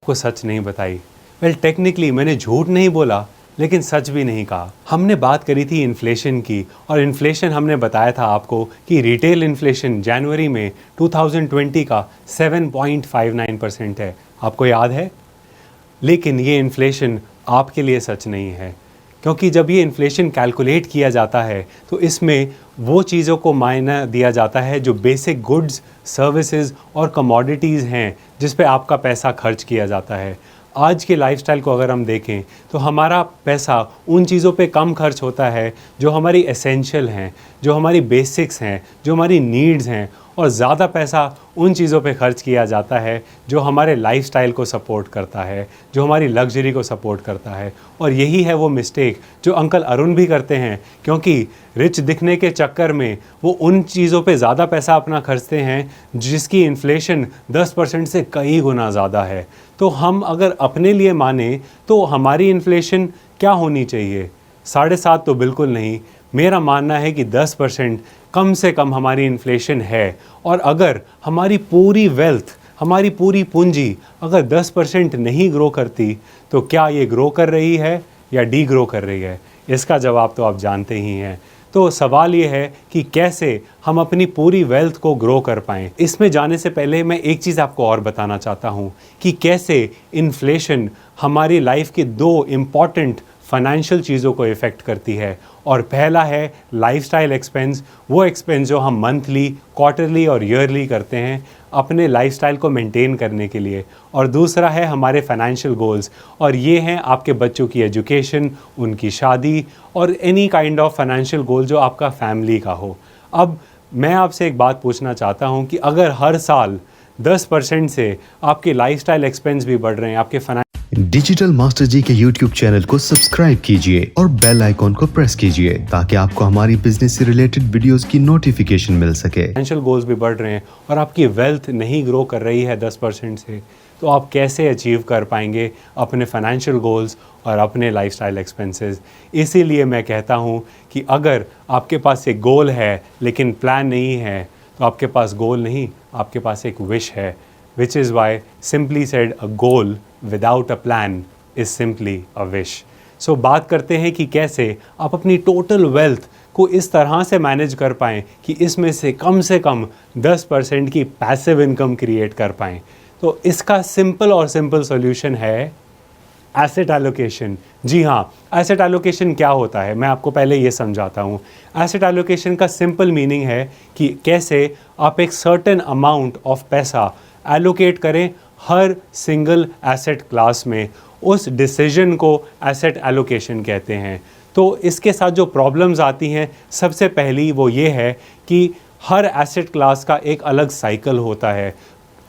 को सच नहीं बताई। वेल टेक्निकली मैंने झूठ नहीं बोला, लेकिन सच भी नहीं कहा। हमने बात करी थी इन्फ्लेशन की, और इन्फ्लेशन हमने बताया था आपको कि रिटेल इन्फ्लेशन जनवरी में 2020 का 7.59% है। आपको याद है? लेकिन ये इन्फ्लेशन आपके लिए सच नहीं है, क्योंकि जब ये इन्फ्लेशन कैलकुलेट किया जाता है तो इसमें वो चीज़ों को मायना दिया जाता है जो बेसिक गुड्स, सर्विसेज और कमोडिटीज़ हैं जिस पे आपका पैसा खर्च किया जाता है। आज के लाइफस्टाइल को अगर हम देखें तो हमारा पैसा उन चीज़ों पे कम खर्च होता है जो हमारी एसेंशियल हैं, जो हमारी बेसिक्स हैं, जो हमारी नीड्स हैं, और ज़्यादा पैसा उन चीज़ों पे खर्च किया जाता है जो हमारे लाइफस्टाइल को सपोर्ट करता है, जो हमारी लग्जरी को सपोर्ट करता है। और यही है वो मिस्टेक जो अंकल अरुण भी करते हैं, क्योंकि रिच दिखने के चक्कर में वो उन चीज़ों पे ज़्यादा पैसा अपना खर्चते हैं जिसकी इन्फ्लेशन 10% से कई गुना ज़्यादा है। तो हम अगर अपने लिए माने तो हमारी इन्फ्लेशन क्या होनी चाहिए? 7.5 तो बिल्कुल नहीं। मेरा मानना है कि 10% कम से कम हमारी इन्फ्लेशन है। और अगर हमारी पूरी वेल्थ, हमारी पूरी पूंजी अगर 10% नहीं ग्रो करती तो क्या ये ग्रो कर रही है या डी ग्रो कर रही है? इसका जवाब तो आप जानते ही हैं। तो सवाल ये है कि कैसे हम अपनी पूरी वेल्थ को ग्रो कर पाएँ। इसमें जाने से पहले मैं एक चीज़ आपको और बताना चाहता हूँ कि कैसे इन्फ्लेशन हमारी लाइफ के 2 इम्पॉर्टेंट फाइनेंशियल चीज़ों को इफ़ेक्ट करती है। और पहला है लाइफस्टाइल एक्सपेंस, वो एक्सपेंस जो हम मंथली, क्वार्टरली और ईयरली करते हैं अपने लाइफस्टाइल को मेंटेन करने के लिए। और दूसरा है हमारे फाइनेंशियल गोल्स, और ये हैं आपके बच्चों की एजुकेशन, उनकी शादी और any kind of financial goal जो आपका फैमिली का हो। अब मैं आपसे एक बात पूछना चाहता हूँ कि अगर हर साल 10% से आपके लाइफस्टाइल एक्सपेंस भी बढ़ रहे हैं, आपके डिजिटल मास्टर जी के YouTube चैनल को सब्सक्राइब कीजिए और बेल आइकॉन को प्रेस कीजिए ताकि आपको हमारी बिजनेस से रिलेटेड वीडियोस की नोटिफिकेशन मिल सके। फाइनेंशियल गोल्स भी बढ़ रहे हैं और आपकी वेल्थ नहीं ग्रो कर रही है 10% से, तो आप कैसे अचीव कर पाएंगे अपने फाइनेंशियल गोल्स और अपने लाइफस्टाइल एक्सपेंसेस? इसीलिए मैं कहता हूँ कि अगर आपके पास एक गोल है लेकिन प्लान नहीं है तो आपके पास गोल नहीं, आपके पास एक विश है। Which is why simply said a goal without a plan is simply a wish. So बात करते हैं कि कैसे आप अपनी टोटल वेल्थ को इस तरह से मैनेज कर पाएँ कि इसमें से कम 10% की पैसिव इनकम क्रिएट कर पाएँ। तो इसका सिंपल सॉल्यूशन है एसेट एलोकेशन। जी हाँ, एसेट एलोकेशन क्या होता है मैं आपको पहले ये समझाता हूँ। एसेट एलोकेशन का सिंपल मीनिंग है कि कैसे आप एक सर्टेन अमाउंट ऑफ पैसा एलोकेट करें हर सिंगल एसेट क्लास में। उस डिसीजन को एसेट एलोकेशन कहते हैं। तो इसके साथ जो प्रॉब्लम्स आती हैं, सबसे पहली वो ये है कि हर एसेट क्लास का एक अलग साइकिल होता है।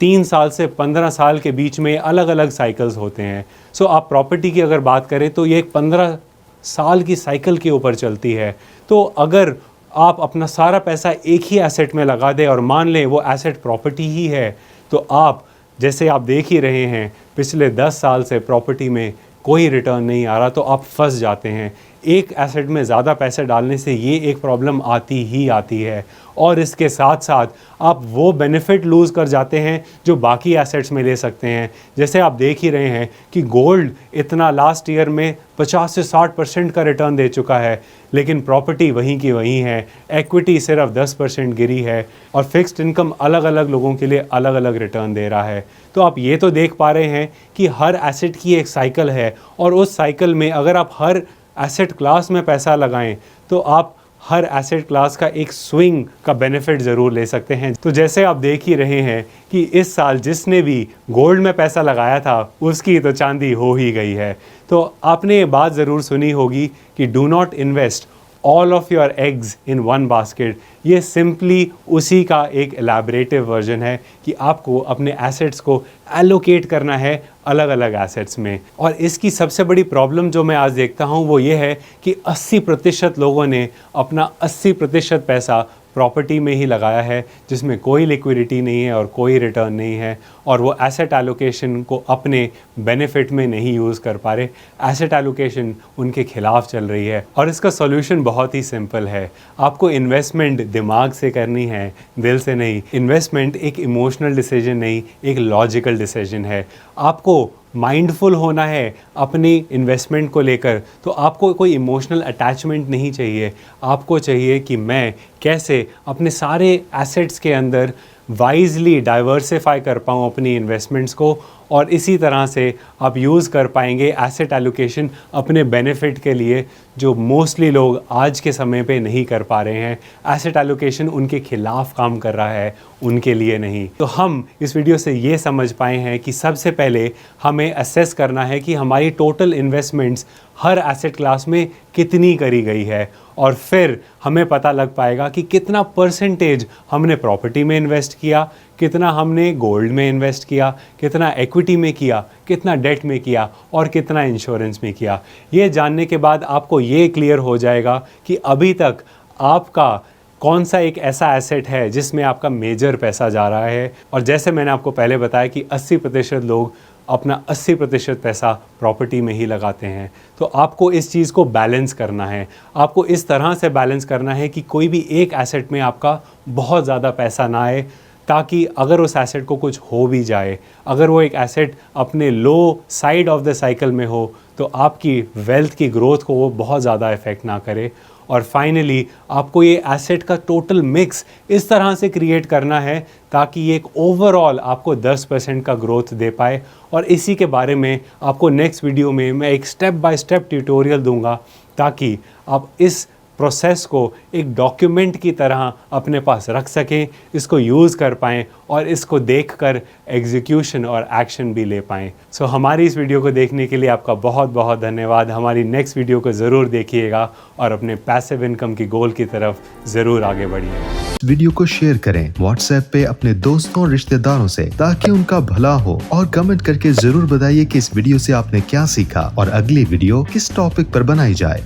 3 साल से 15 साल के बीच में अलग अलग साइकिल्स होते हैं। सो आप प्रॉपर्टी की अगर बात करें तो ये एक 15 साल की साइकिल के ऊपर चलती है। तो अगर आप अपना सारा पैसा एक ही एसेट में लगा दें और मान लें वो एसेट प्रॉपर्टी ही है, तो आप जैसे आप देख ही रहे हैं पिछले 10 साल से प्रॉपर्टी में कोई रिटर्न नहीं आ रहा, तो आप फंस जाते हैं। एक एसेट में ज़्यादा पैसे डालने से ये एक प्रॉब्लम आती ही आती है, और इसके साथ साथ आप वो बेनिफिट लूज़ कर जाते हैं जो बाकी एसेट्स में ले सकते हैं। जैसे आप देख ही रहे हैं कि गोल्ड इतना लास्ट ईयर में 50 से 60% का रिटर्न दे चुका है, लेकिन प्रॉपर्टी वहीं की वहीं है। एक्विटी सिर्फ 10% गिरी है, और फिक्स्ड इनकम अलग अलग लोगों के लिए अलग अलग रिटर्न दे रहा है। तो आप ये तो देख पा रहे हैं कि हर एसेट की एक साइकिल है, और उस साइकिल में अगर आप हर एसेट क्लास में पैसा लगाएं तो आप हर एसेट क्लास का एक स्विंग का बेनिफिट ज़रूर ले सकते हैं। तो जैसे आप देख ही रहे हैं कि इस साल जिसने भी गोल्ड में पैसा लगाया था उसकी तो चांदी हो ही गई है। तो आपने ये बात ज़रूर सुनी होगी कि do not invest all of your eggs in one basket. ये सिंपली उसी का एक एलैबोरेटिव वर्जन है कि आपको अपने एसेट्स को एलोकेट करना है अलग अलग एसेट्स में। और इसकी सबसे बड़ी प्रॉब्लम जो मैं आज देखता हूँ वो ये है कि 80% लोगों ने अपना 80% पैसा प्रॉपर्टी में ही लगाया है, जिसमें कोई लिक्विडिटी नहीं है और कोई रिटर्न नहीं है, और वो एसेट एलोकेशन को अपने बेनिफिट में नहीं यूज़ कर पा रहे। एसेट एलोकेशन उनके खिलाफ चल रही है, और इसका सॉल्यूशन बहुत ही सिंपल है। आपको इन्वेस्टमेंट दिमाग से करनी है, दिल से नहीं। इन्वेस्टमेंट एक इमोशनल डिसीजन नहीं, एक लॉजिकल डिसीजन है। आपको माइंडफुल होना है अपनी इन्वेस्टमेंट को लेकर। तो आपको कोई इमोशनल अटैचमेंट नहीं चाहिए। आपको चाहिए कि मैं कैसे अपने सारे एसेट्स के अंदर वाइजली डाइवर्सिफाई कर पाऊँ अपनी इन्वेस्टमेंट्स को, और इसी तरह से आप यूज़ कर पाएंगे एसेट एलोकेशन अपने बेनिफिट के लिए, जो मोस्टली लोग आज के समय पे नहीं कर पा रहे हैं। एसेट एलोकेशन उनके खिलाफ काम कर रहा है, उनके लिए नहीं। तो हम इस वीडियो से ये समझ पाए हैं कि सबसे पहले हमें असेस करना है कि हमारी टोटल इन्वेस्टमेंट्स हर एसेट क्लास में कितनी करी गई है, और फिर हमें पता लग पाएगा कि कितना परसेंटेज हमने प्रॉपर्टी में इन्वेस्ट किया, कितना हमने गोल्ड में इन्वेस्ट किया, कितना इक्विटी में किया, कितना डेट में किया, और कितना इंश्योरेंस में किया। ये जानने के बाद आपको ये क्लियर हो जाएगा कि अभी तक आपका कौन सा एक ऐसा एसेट है जिसमें आपका मेजर पैसा जा रहा है। और जैसे मैंने आपको पहले बताया कि 80% लोग अपना 80% पैसा प्रॉपर्टी में ही लगाते हैं। तो आपको इस चीज़ को बैलेंस करना है। आपको इस तरह से बैलेंस करना है कि कोई भी एक एसेट में आपका बहुत ज़्यादा पैसा ना आए, ताकि अगर उस एसेट को कुछ हो भी जाए, अगर वो एक एसेट अपने लो साइड ऑफ द साइकिल में हो, तो आपकी वेल्थ की ग्रोथ को वो बहुत ज़्यादा इफ़ेक्ट ना करे। और फाइनली आपको ये एसेट का टोटल मिक्स इस तरह से क्रिएट करना है ताकि ये एक ओवरऑल आपको 10% का ग्रोथ दे पाए। और इसी के बारे में आपको नेक्स्ट वीडियो में मैं एक स्टेप बाय स्टेप ट्यूटोरियल दूंगा, ताकि आप इस प्रोसेस को एक डॉक्यूमेंट की तरह अपने पास रख सकें, इसको यूज़ कर पाएँ और इसको देखकर एग्जीक्यूशन और एक्शन भी ले पाएँ। सो हमारी इस वीडियो को देखने के लिए आपका बहुत बहुत धन्यवाद। हमारी नेक्स्ट वीडियो को ज़रूर देखिएगा और अपने पैसिव इनकम की गोल की तरफ ज़रूर आगे बढ़िए। वीडियो को शेयर करें व्हाट्सएप पे अपने दोस्तों और रिश्तेदारों से, ताकि उनका भला हो, और कमेंट करके जरूर बताइए कि इस वीडियो से आपने क्या सीखा और अगली वीडियो किस टॉपिक पर बनाई जाए।